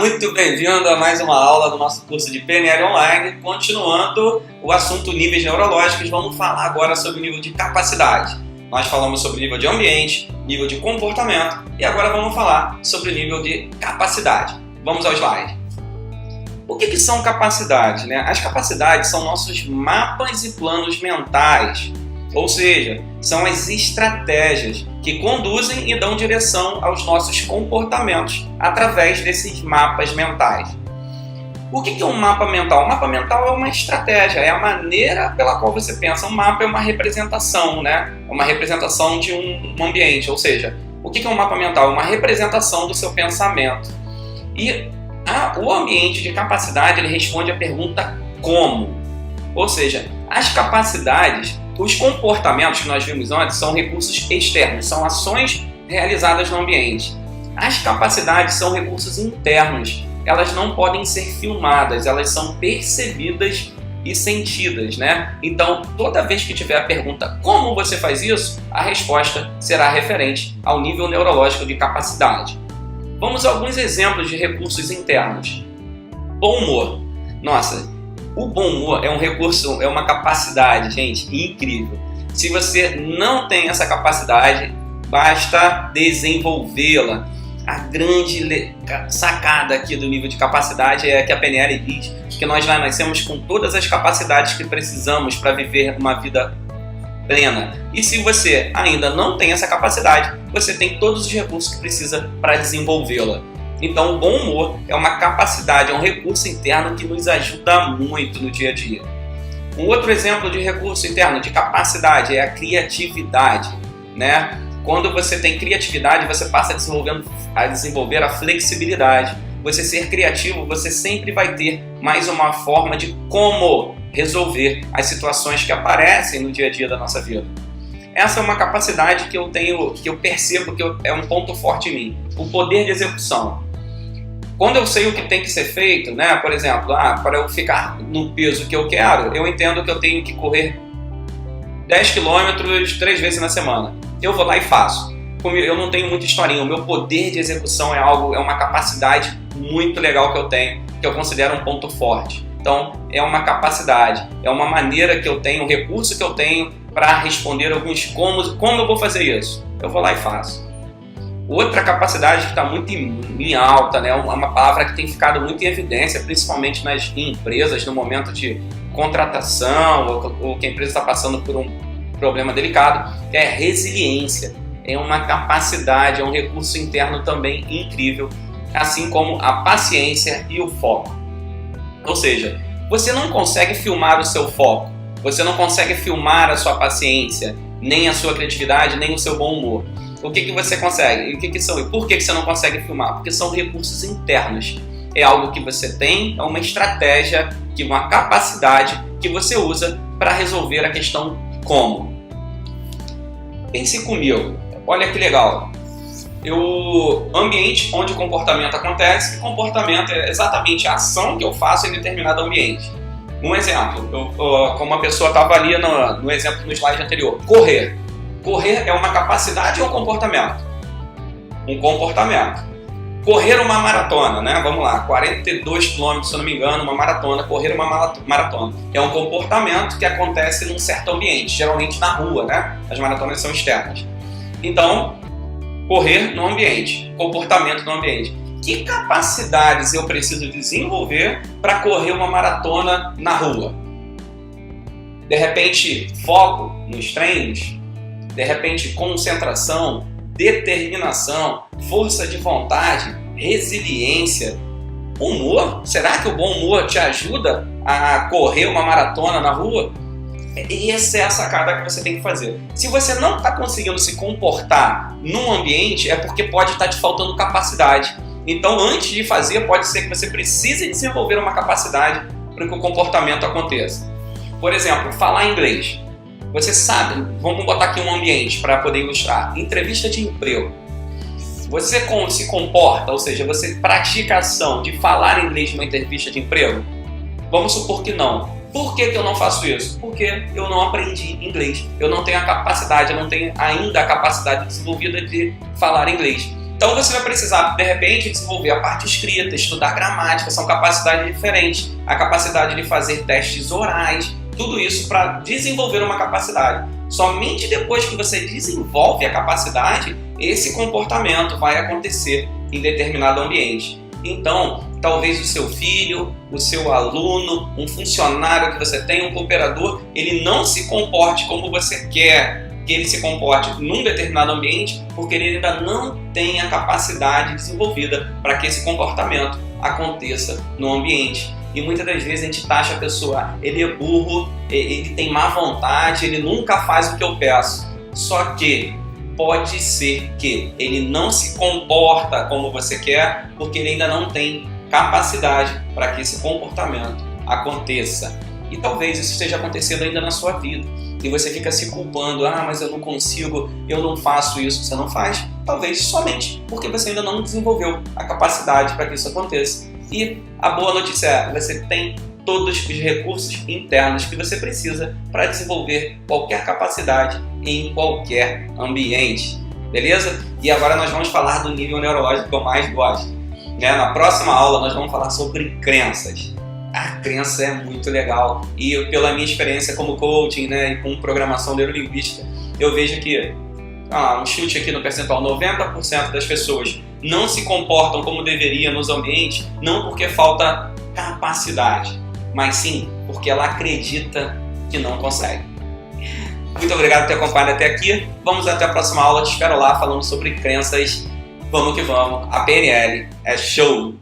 muito bem-vindo a mais uma aula do nosso curso de PNL Online. Continuando o assunto níveis neurológicos, vamos falar agora sobre o nível de capacidade. Nós falamos sobre o nível de ambiente, nível de comportamento e agora vamos falar sobre o nível de capacidade. Vamos ao slide. O que são capacidades, né? As capacidades são nossos mapas e planos mentais, ou seja, são as estratégias que conduzem e dão direção aos nossos comportamentos através desses mapas mentais. O que é um mapa mental? Um mapa mental é uma estratégia, é a maneira pela qual você pensa. Um mapa é uma representação, né? É uma representação de um ambiente, ou seja, o que é um mapa mental? É uma representação do seu pensamento. E o ambiente de capacidade, ele responde à pergunta como. Ou seja, as capacidades, os comportamentos que nós vimos antes são recursos externos, são ações realizadas no ambiente. As capacidades são recursos internos, elas não podem ser filmadas, elas são percebidas e sentidas, né? Então, toda vez que tiver a pergunta como você faz isso, a resposta será referente ao nível neurológico de capacidade. Vamos a alguns exemplos de recursos internos. Bom humor. Nossa, o bom humor é um recurso, é uma capacidade, gente, incrível. Se você não tem essa capacidade, basta desenvolvê-la. A grande sacada aqui do nível de capacidade é que a PNL diz que nós já nascemos com todas as capacidades que precisamos para viver uma vida plena. E se você ainda não tem essa capacidade, você tem todos os recursos que precisa para desenvolvê-la. Então, o bom humor é uma capacidade, é um recurso interno que nos ajuda muito no dia a dia. Um outro exemplo de recurso interno, de capacidade, é a criatividade, né? Quando você tem criatividade, você passa a desenvolver a flexibilidade. Você ser criativo, você sempre vai ter mais uma forma de como resolver as situações que aparecem no dia a dia da nossa vida. Essa é uma capacidade que eu tenho, que eu percebo que é um ponto forte em mim, o poder de execução. Quando eu sei o que tem que ser feito, né? Por exemplo, para eu ficar no peso que eu quero, eu entendo que eu tenho que correr 10 km 3 vezes na semana. Eu vou lá e faço. Eu não tenho muita historinha, o meu poder de execução é uma capacidade muito legal que eu tenho, que eu considero um ponto forte. Então, é uma capacidade, é uma maneira que eu tenho, um recurso que eu tenho para responder alguns como eu vou fazer isso. Eu vou lá e faço. Outra capacidade que está muito em alta, né? Uma palavra que tem ficado muito em evidência, principalmente nas empresas, no momento de contratação, ou que a empresa está passando por um problema delicado, que é resiliência. É uma capacidade, é um recurso interno também incrível, assim como a paciência e o foco. Ou seja, você não consegue filmar o seu foco, você não consegue filmar a sua paciência, nem a sua criatividade, nem o seu bom humor. O que você consegue? E por que você não consegue filmar? Porque são recursos internos. É algo que você tem, é uma estratégia, uma capacidade que você usa para resolver a questão como. Pense comigo, olha que legal. Ambiente onde o comportamento acontece, e comportamento é exatamente a ação que eu faço em determinado ambiente. Um exemplo, como uma pessoa estava ali no exemplo no slide anterior, correr. Correr é uma capacidade ou um comportamento? Um comportamento. Correr uma maratona, né? Vamos lá, 42 km, se eu não me engano, uma maratona, correr uma maratona. É um comportamento que acontece num certo ambiente, geralmente na rua, né? As maratonas são externas. Então, correr no ambiente, comportamento no ambiente. Que capacidades eu preciso desenvolver para correr uma maratona na rua? De repente, foco nos treinos, de repente, concentração, determinação, força de vontade, resiliência, humor. Será que o bom humor te ajuda a correr uma maratona na rua? E essa é a sacada que você tem que fazer. Se você não está conseguindo se comportar num ambiente, é porque pode estar te faltando capacidade. Então, antes de fazer, pode ser que você precise desenvolver uma capacidade para que o comportamento aconteça. Por exemplo, falar inglês. Você sabe, vamos botar aqui um ambiente para poder ilustrar. Entrevista de emprego. Você se comporta, ou seja, você pratica a ação de falar inglês numa entrevista de emprego? Vamos supor que não. Por que eu não faço isso? Porque eu não aprendi inglês. Eu não tenho a capacidade, eu não tenho ainda a capacidade desenvolvida de falar inglês. Então você vai precisar, de repente, desenvolver a parte escrita, estudar gramática, são capacidades diferentes. A capacidade de fazer testes orais, tudo isso para desenvolver uma capacidade. Somente depois que você desenvolve a capacidade, esse comportamento vai acontecer em determinado ambiente. Então, talvez o seu filho, o seu aluno, um funcionário que você tem, um cooperador, ele não se comporte como você quer que ele se comporte num determinado ambiente, porque ele ainda não tem a capacidade desenvolvida para que esse comportamento aconteça no ambiente. E muitas das vezes a gente taxa a pessoa, ele é burro, ele tem má vontade, ele nunca faz o que eu peço. Só que pode ser que ele não se comporta como você quer, porque ele ainda não tem capacidade para que esse comportamento aconteça. E talvez isso esteja acontecendo ainda na sua vida. E você fica se culpando, mas eu não consigo, eu não faço isso, você não faz. Talvez somente porque você ainda não desenvolveu a capacidade para que isso aconteça. E a boa notícia é, você tem todos os recursos internos que você precisa para desenvolver qualquer capacidade em qualquer ambiente. Beleza? E agora nós vamos falar do nível neurológico que eu mais gosto. Na próxima aula nós vamos falar sobre crenças. A crença é muito legal e pela minha experiência como coaching, e com programação neurolinguística, eu vejo que, um chute aqui no percentual, 90% das pessoas não se comportam como deveria nos ambientes, não porque falta capacidade, mas sim porque ela acredita que não consegue. Muito obrigado por ter acompanhado até aqui. Vamos até a próxima aula, te espero lá falando sobre crenças. Vamos que vamos, a PNL é show!